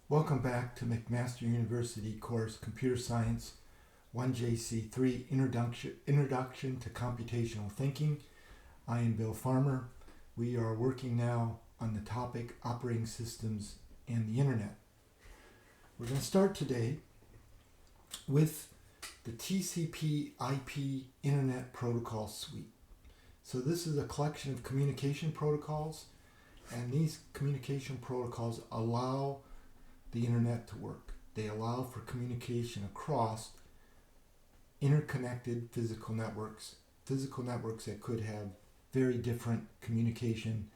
Welcome back to McMaster University course Computer Science 1JC3 Introduction to Computational Thinking. I am Bill Farmer. We are working now on the topic operating systems and the internet. We're going to start today with the TCPIP Internet Protocol Suite. So this is a collection of communication protocols, and these communication protocols allow the internet to work. They allow for communication across interconnected physical networks that could have very different communication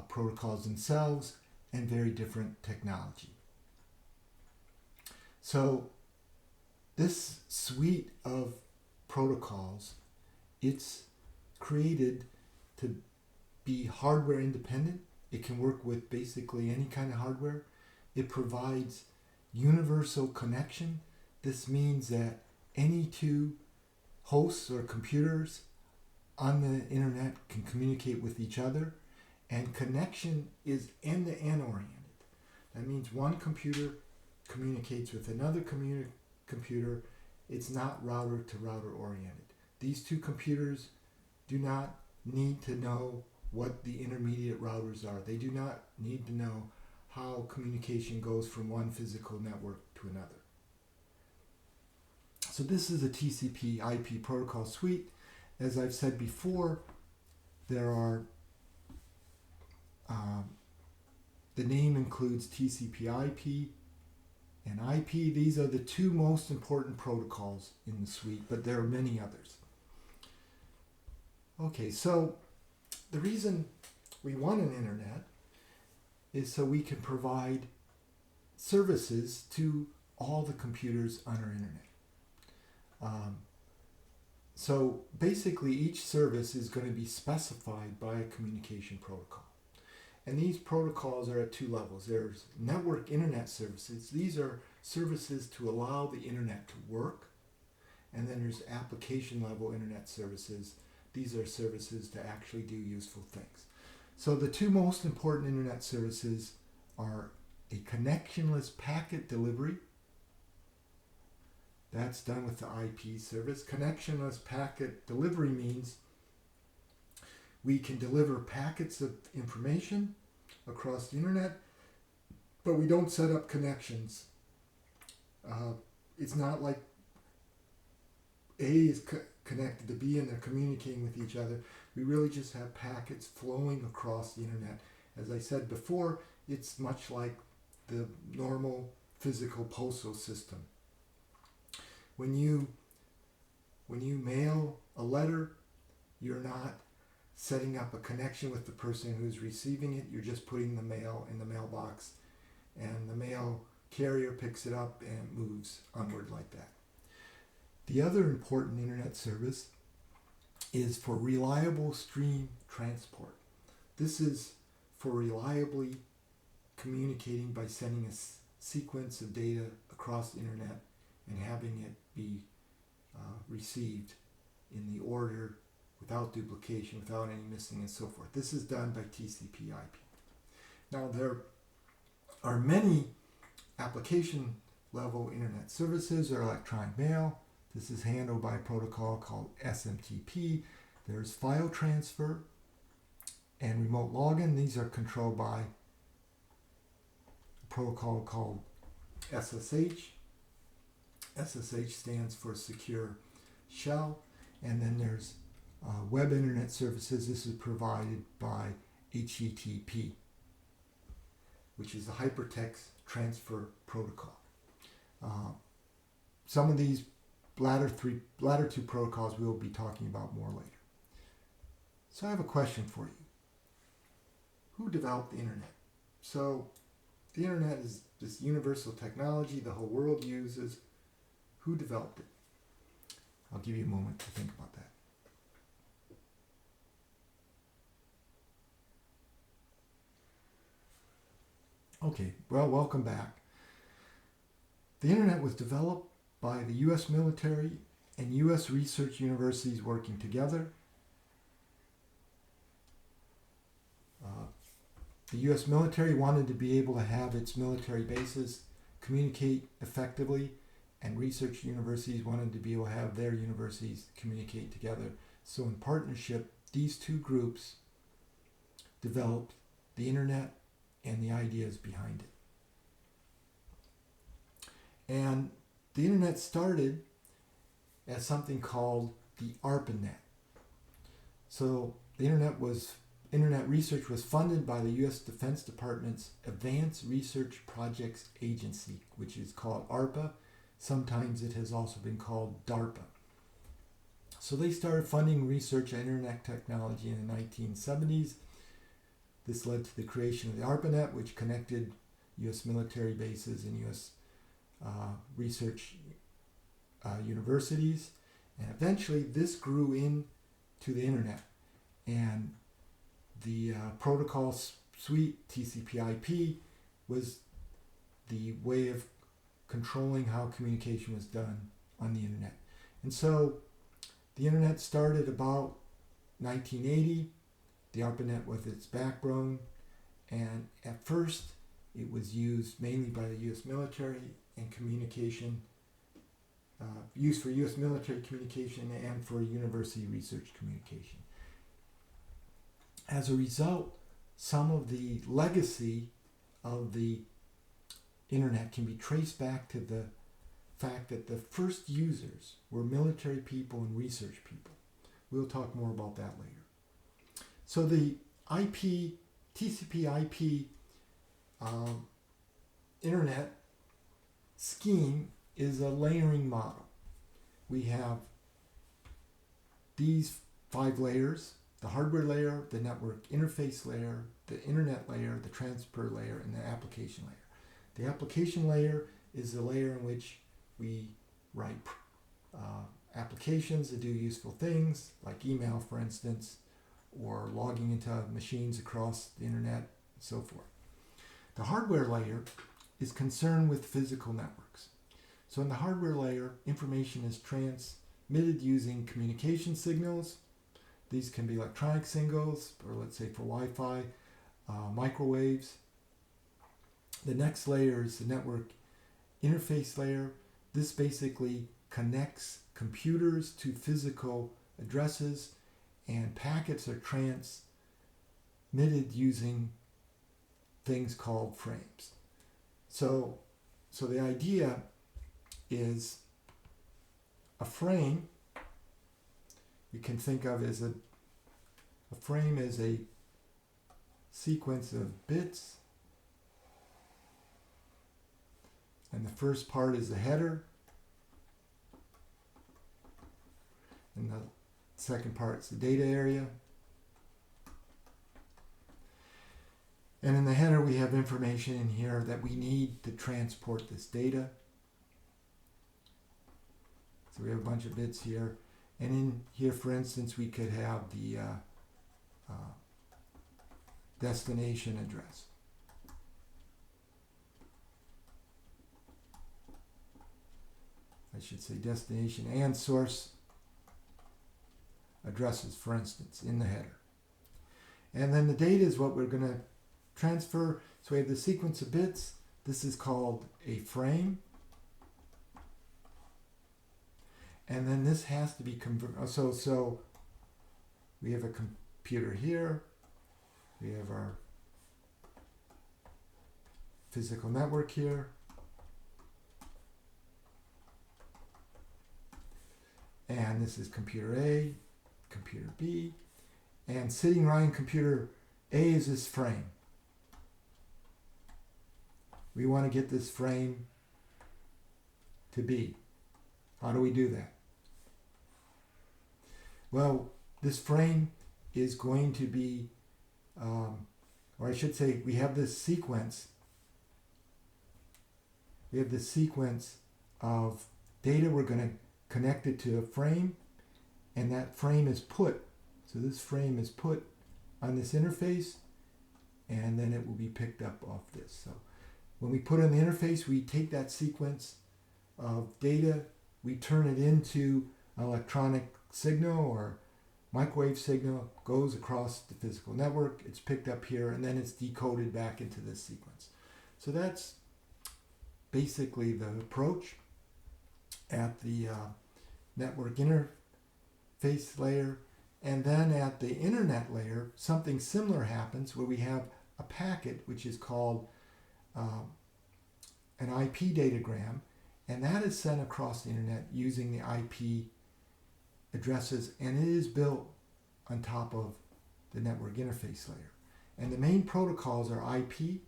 protocols themselves and very different technology. So this suite of protocols, it's created to be hardware independent. It can work with basically any kind of hardware. It provides universal connection. This means that any two hosts or computers on the internet can communicate with each other, and connection is end-to-end oriented. That means one computer communicates with another computer. It's not router-to-router oriented. These two computers do not need to know what the intermediate routers are. They do not need to know how communication goes from one physical network to another. So this is a TCP/IP protocol suite. As I've said before, there are the name includes TCP/IP and IP. These are the two most important protocols in the suite, but there are many others. Okay, so the reason we want an internet is so we can provide services to all the computers on our internet. So basically each service is going to be specified by a communication protocol. And these protocols are at two levels. There's network internet services. These are services to allow the internet to work. And then there's application level internet services. These are services to actually do useful things. So the two most important internet services are a connectionless packet delivery. That's done with the IP service. Connectionless packet delivery means we can deliver packets of information across the internet, but we don't set up connections. It's not like A is connected to B and they're communicating with each other. We really just have packets flowing across the internet. As I said before, it's much like the normal physical postal system. When you mail a letter, you're not setting up a connection with the person who's receiving it. You're just putting the mail in the mailbox, and the mail carrier picks it up and moves onward like that. The other important internet service is for reliable stream transport. This is for reliably communicating by sending a sequence of data across the internet and having it be received in the order without duplication, without any missing, and so forth. This is done by TCP/IP. Now there are many application level internet services or electronic mail. This is handled by a protocol called SMTP. There's file transfer and remote login. These are controlled by a protocol called SSH. SSH stands for Secure Shell. And then there's web internet services. This is provided by HTTP, which is the Hypertext Transfer Protocol. Some of these latter two protocols we'll be talking about more later. So I have a question for you. Who developed the internet? So the internet is this universal technology the whole world uses. Who developed it? I'll give you a moment to think about that. Okay, well, welcome back. The internet was developed by the U.S. military and U.S. research universities working together. the U.S. military wanted to be able to have its military bases communicate effectively, and research universities wanted to be able to have their universities communicate together. So in partnership, these two groups developed the internet and the ideas behind it. And the internet started as something called the ARPANET. So the internet research was funded by the U.S. Defense Department's Advanced Research Projects Agency, which is called ARPA. Sometimes it has also been called DARPA. So they started funding research on internet technology in the 1970s. This led to the creation of the ARPANET, which connected U.S. military bases and U.S. Research universities. And eventually this grew into the internet. And the protocol suite, TCPIP, was the way of controlling how communication was done on the internet. And so the internet started about 1980. The ARPANET was its backbone, and at first it was used mainly by the U.S. military and communication, used for U.S. military communication and for university research communication. As a result, some of the legacy of the internet can be traced back to the fact that the first users were military people and research people. We'll talk more about that later. So the TCP/IP internet scheme is a layering model. We have these 5 layers: the hardware layer, the network interface layer, the internet layer, the transfer layer, and the application layer. The application layer is the layer in which we write applications that do useful things, like email, for instance, or logging into machines across the internet, and so forth. The hardware layer is concerned with physical networks. So in the hardware layer, information is transmitted using communication signals. These can be electronic signals, or let's say for Wi-Fi, microwaves. The next layer is the network interface layer. This basically connects computers to physical addresses, and packets are transmitted using things called frames. So the idea is a frame you can think of as a frame is a sequence of bits, and the first part is the header, and the second part is the data area. And in the header we have information in here that we need to transport this data. So we have a bunch of bits here. And in here, for instance, we could have the destination address. I should say destination and source addresses, for instance, in the header. And then the data is what we're going to transfer. So we have the sequence of bits. This is called a frame. And then this has to be converted. So we have a computer here. We have our physical network here. And this is computer A, computer B. And sitting right in computer A is this frame. We want to get this frame to B. How do we do that? Well, this frame is going to be, or I should say, we have this sequence. We have this sequence of data. We're going to connect it to a frame, and that frame is put. So this frame is put on this interface, and then it will be picked up off this. So when we put on the interface, we take that sequence of data, we turn it into an electronic signal or microwave signal goes across the physical network, it's picked up here, and then it's decoded back into this sequence. So that's basically the approach at the network interface layer. And then at the internet layer, something similar happens where we have a packet which is called an IP datagram, and that is sent across the internet using the IP addresses, and it is built on top of the network interface layer. And the main protocols are IP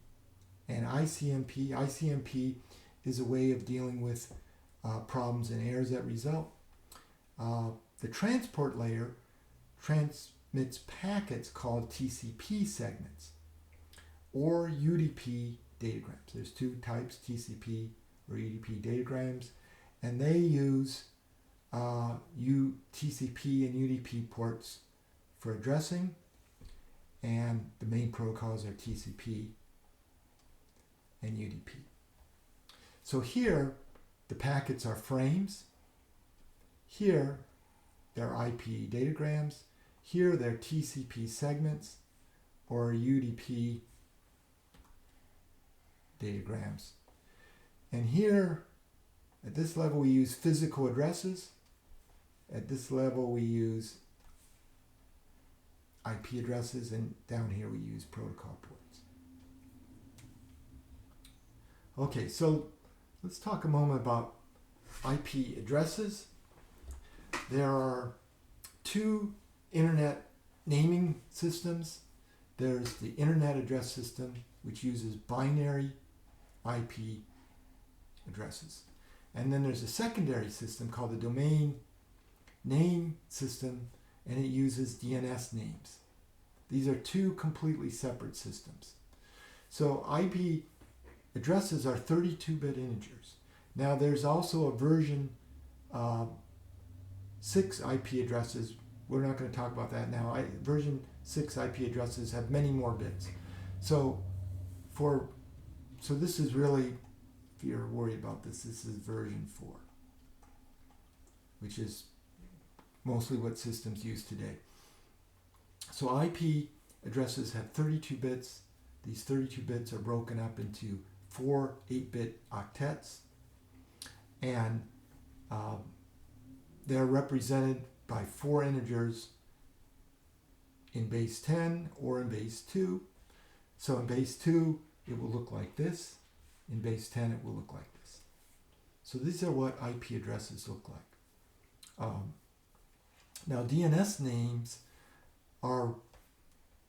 and ICMP. ICMP is a way of dealing with problems and errors that result. The transport layer transmits packets called TCP segments or UDP datagrams. There's two types, TCP or UDP datagrams, and they use TCP and UDP ports for addressing, and the main protocols are TCP and UDP. So here the packets are frames, here they're IP datagrams, here they're TCP segments or UDP datagrams. And here at this level we use physical addresses, at this level we use IP addresses, and down here we use protocol ports. Okay, so let's talk a moment about IP addresses. There are two internet naming systems. There's the Internet Address System, which uses binary IP addresses. And then there's a secondary system called the Domain Name System, and it uses DNS names. These are two completely separate systems. So IP addresses are 32-bit integers. Now there's also a version 6 IP addresses. We're not going to talk about that now. Version 6 IP addresses have many more bits. So this is really, if you're worried about this is version 4, which is mostly what systems use today. So IP addresses have 32 bits. These 32 bits are broken up into 4 8-bit octets, and they're represented by 4 integers in base 10 or in base 2. So in base 2 it will look like this. In base 10 it will look like this. So these are what IP addresses look like. Now DNS names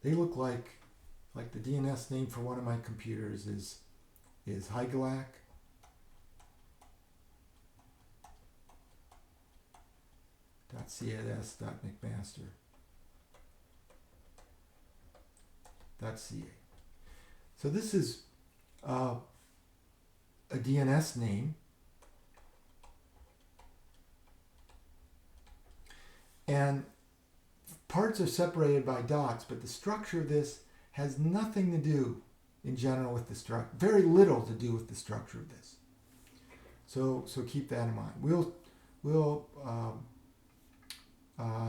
they look like the DNS name for one of my computers is Hygelac. .cas.mcmaster.ca. So this is a DNS name, and parts are separated by dots, but the structure of this has nothing to do in general with the structure, very little to do with the structure of this. So keep that in mind. We'll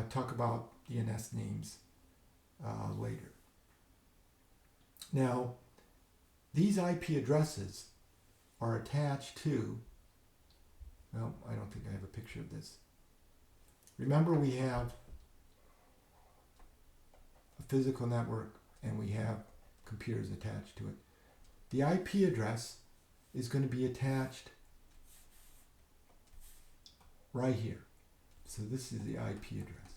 talk about DNS names later. Now, these IP addresses are attached to, well, I don't think I have a picture of this. Remember, we have a physical network and we have computers attached to it. The IP address is going to be attached right here. So this is the IP address.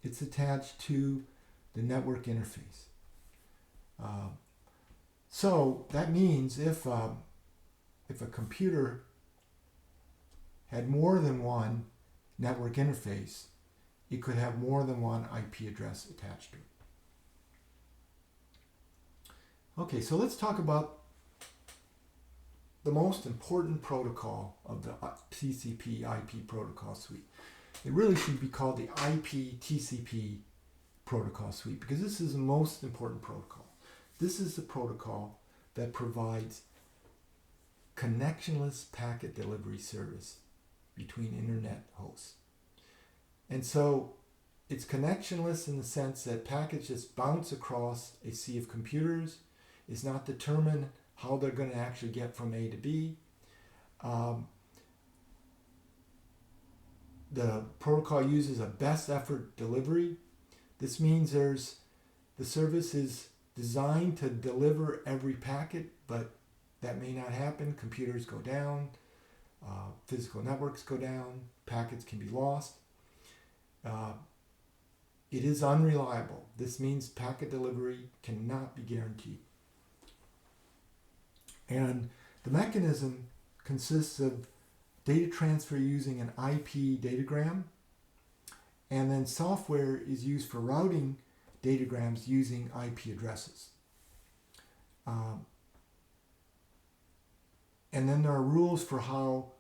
It's attached to the network interface. So that means if a computer had more than one network interface, it could have more than one IP address attached to it. Okay, so let's talk about the most important protocol of the TCP/IP protocol suite. It really should be called the IP TCP protocol suite because this is the most important protocol. This is the protocol that provides connectionless packet delivery service between internet hosts. And so it's connectionless in the sense that packets just bounce across a sea of computers. It's not determined how they're going to actually get from A to B. The protocol uses a best effort delivery. This means the service is designed to deliver every packet, but that may not happen. Computers go down, physical networks go down, packets can be lost. It is unreliable. This means packet delivery cannot be guaranteed. And the mechanism consists of data transfer using an IP datagram, and then software is used for routing datagrams using IP addresses. And then there are rules for how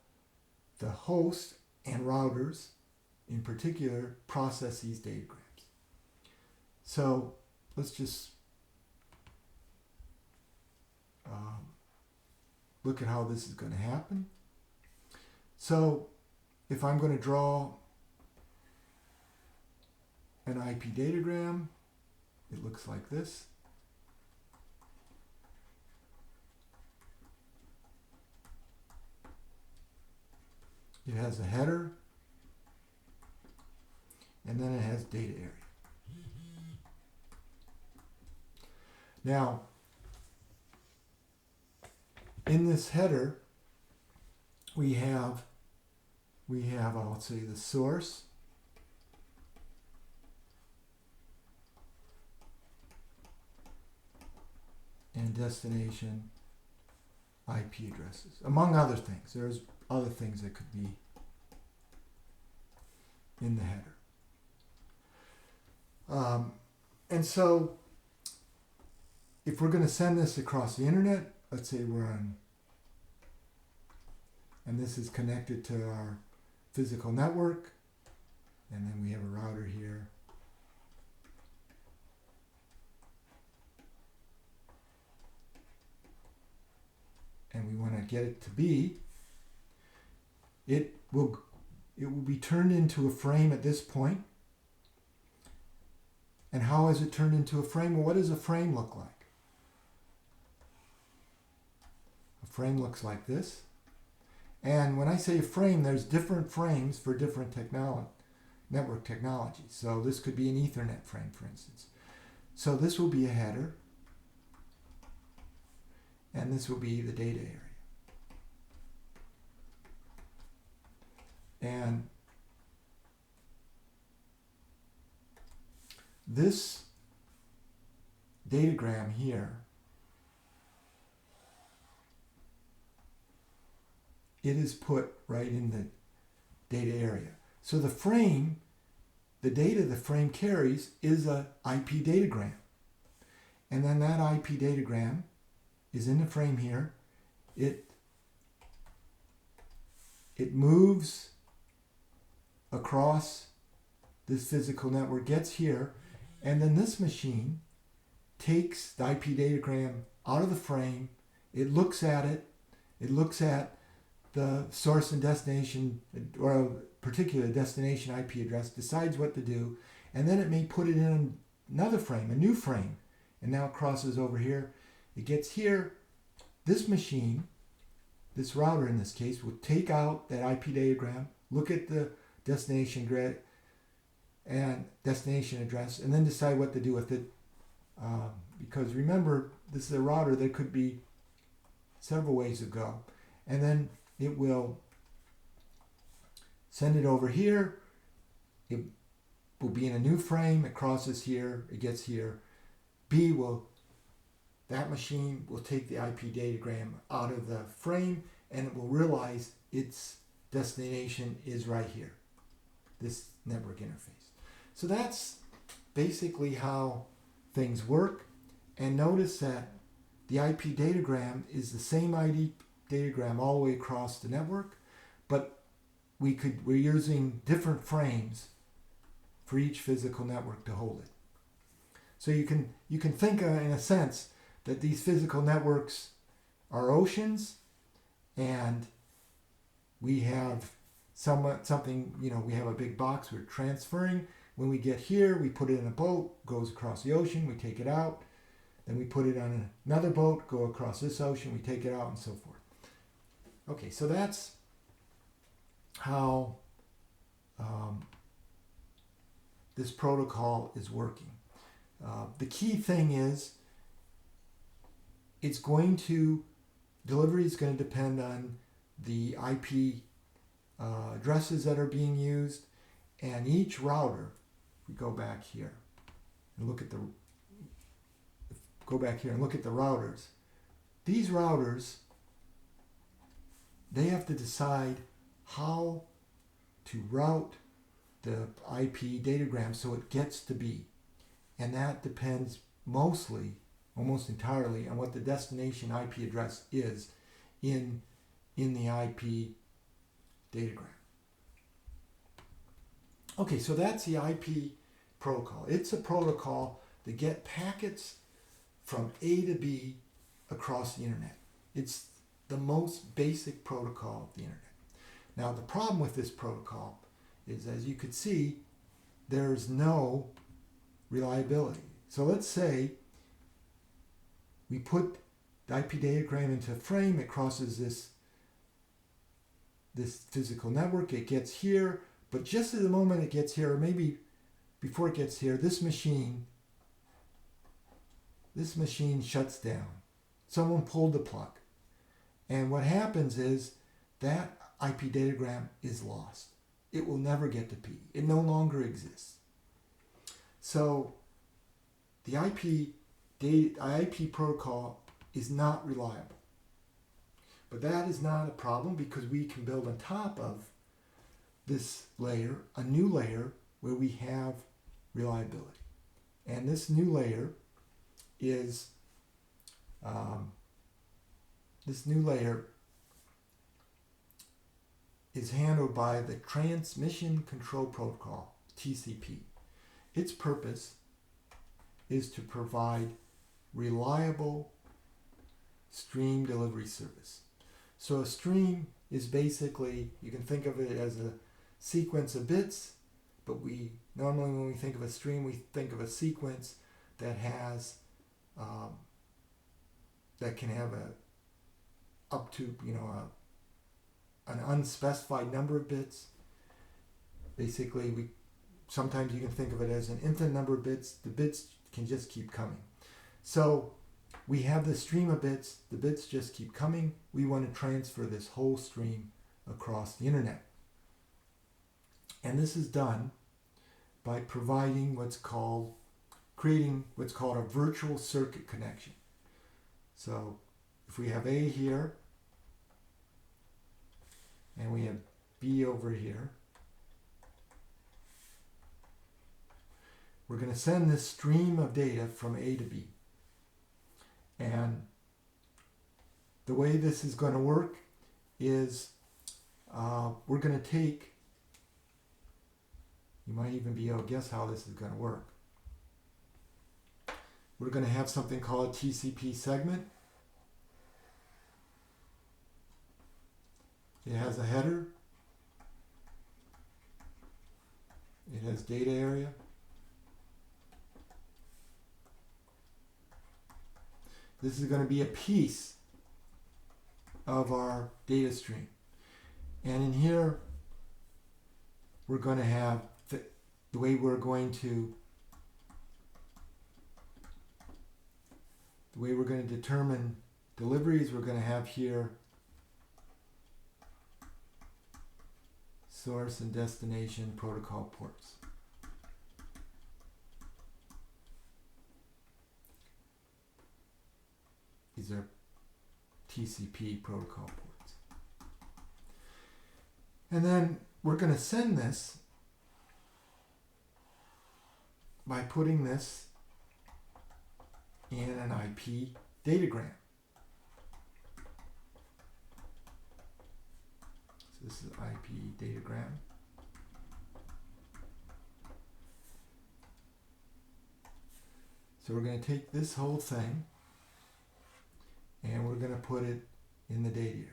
the host and routers, in particular, process these datagrams. So let's just look at how this is going to happen. So if I'm going to draw an IP datagram, it looks like this. It has a header, and then it has data area. Now, in this header, we have, I'll say, the source, and destination IP addresses, among other things. There's other things that could be in the header. And so if we're going to send this across the internet, let's say we're on, and this is connected to our physical network, and then we have a router here. And we want to get it to be, it will be turned into a frame at this point. And how is it turned into a frame? Well, what does a frame look like? A frame looks like this. And when I say frame, there's different frames for different network technologies. So this could be an Ethernet frame, for instance. So this will be a header, and this will be the data area. And this datagram here it is put right in the data area. So the frame, the data the frame carries is a IP datagram. And then that IP datagram is in the frame here. It moves across this physical network, gets here, and then this machine takes the IP datagram out of the frame. It looks at it. It looks at the source and destination, or a particular destination IP address, decides what to do, and then it may put it in another frame, a new frame, and now it crosses over here. It gets here. This machine, this router in this case, will take out that IP datagram, look at the destination grid and destination address, and then decide what to do with it. Because remember, this is a router. There could be several ways to go. And then it will send it over here. It will be in a new frame. It crosses here. It gets here. That machine will take the IP datagram out of the frame, and it will realize its destination is right here, this network interface. So that's basically how things work. And notice that the IP datagram is the same ID datagram all the way across the network, but we're using different frames for each physical network to hold it. So you can think in a sense that these physical networks are oceans, and we have something, we have a big box we're transferring. When we get here, we put it in a boat, goes across the ocean, we take it out. Then we put it on another boat, go across this ocean, we take it out, and so forth. Okay, so that's how this protocol is working. The key thing is delivery is going to depend on the IP addresses that are being used, and each router, if we go back here and look at the routers, these routers, they have to decide how to route the IP datagram so it gets to be. And that depends mostly, almost entirely, on what the destination IP address is in the IP datagram. Okay, so that's the IP protocol. It's a protocol to get packets from A to B across the internet. It's the most basic protocol of the internet. Now, the problem with this protocol is, as you could see, there's no reliability. So let's say we put the IP datagram into a frame, it crosses this physical network, it gets here, but just at the moment it gets here, or maybe before it gets here, this machine shuts down. Someone pulled the plug. And what happens is that IP datagram is lost. It will never get to P. It no longer exists. So the IP protocol is not reliable. But that is not a problem, because we can build on top of this layer a new layer where we have reliability. And this new layer is handled by the Transmission Control Protocol, TCP. Its purpose is to provide reliable stream delivery service. So a stream is basically, you can think of it as a sequence of bits, but normally when we think of a stream, we think of a sequence that has that can have up to an unspecified number of bits. Basically, sometimes you can think of it as an infinite number of bits. The bits can just keep coming. So we have this stream of bits. The bits just keep coming. We want to transfer this whole stream across the internet. And this is done by creating what's called a virtual circuit connection. So if we have A here, and we have B over here, we're going to send this stream of data from A to B. And the way this is going to work is we're going to take, you might even be able to guess how this is going to work. We're going to have something called a TCP segment. It has a header. It has data area. This is going to be a piece of our data stream. And in here, we're going to have the way we're going to determine deliveries. We're going to have here source and destination protocol ports. These are TCP protocol ports. And then we're going to send this by putting this in an IP datagram. So this is IP datagram. So we're going to take this whole thing and we're going to put it in the data area.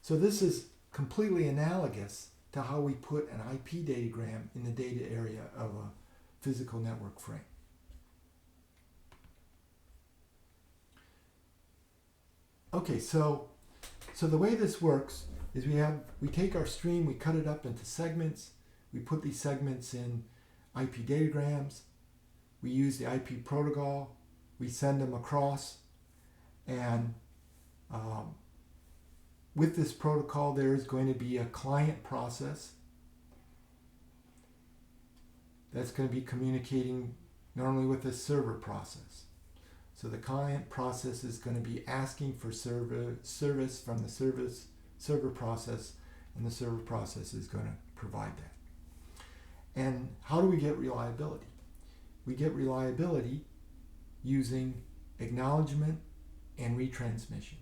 So this is completely analogous to how we put an IP datagram in the data area of a physical network frame. Okay, so the way this works is we take our stream, we cut it up into segments, we put these segments in IP datagrams, we use the IP protocol, we send them across, and with this protocol there is going to be a client process that's going to be communicating normally with a server process. So the client process is going to be asking for service from the server process, and the server process is going to provide that. And how do we get reliability? We get reliability using acknowledgement and retransmission.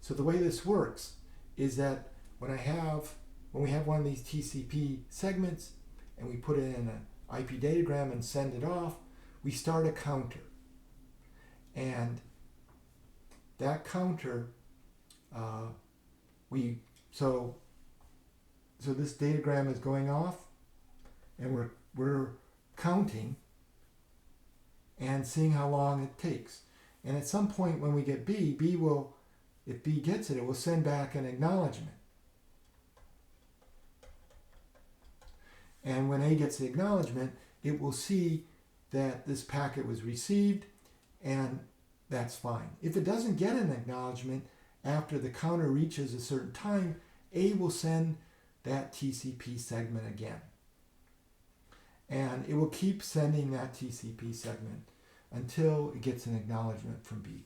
So the way this works is that when we have one of these TCP segments and we put it in an IP datagram and send it off, we start a counter. And that counter, so this datagram is going off, and we're counting and seeing how long it takes. And at some point when we get B will, if B gets it, it will send back an acknowledgement. And when A gets the acknowledgement, it will see that this packet was received, and that's fine. If it doesn't get an acknowledgement after the counter reaches a certain time, A will send that TCP segment again. And it will keep sending that TCP segment until it gets an acknowledgement from B.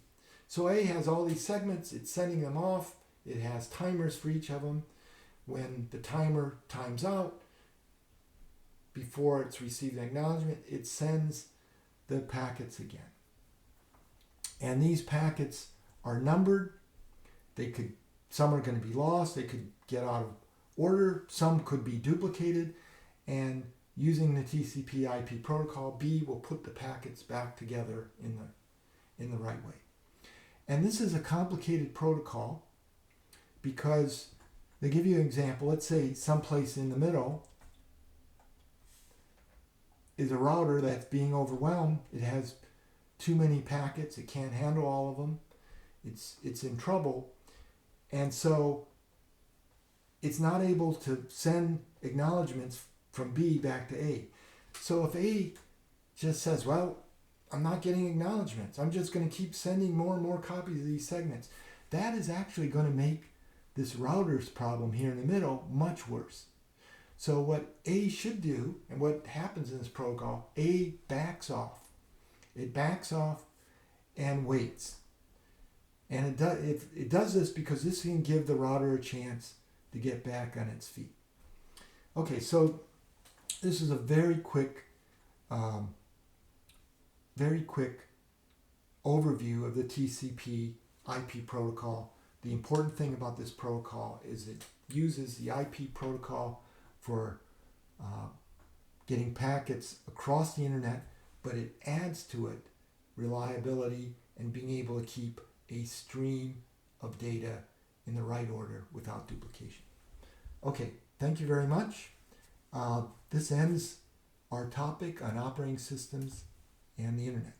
So A has all these segments, it's sending them off, it has timers for each of them. When the timer times out, before it's received an acknowledgement, it sends the packets again. And these packets are numbered. Some are going to be lost, they could get out of order, some could be duplicated, and using the TCPIP protocol, B will put the packets back together in the right way. And this is a complicated protocol because they give you an example. Let's say someplace in the middle is a router that's being overwhelmed. It has too many packets. It can't handle all of them. It's in trouble. And so it's not able to send acknowledgements from B back to A. So if A just says, well, I'm not getting acknowledgements, I'm just going to keep sending more and more copies of these segments, that is actually going to make this router's problem here in the middle much worse. So what A should do, and what happens in this protocol, A backs off. It backs off and waits. And it does this because this can give the router a chance to get back on its feet. Okay, so this is a very quick overview of the TCP IP protocol. The important thing about this protocol is it uses the IP protocol for getting packets across the internet, but it adds to it reliability and being able to keep a stream of data in the right order without duplication. Okay, thank you very much. This ends our topic on operating systems and the internet.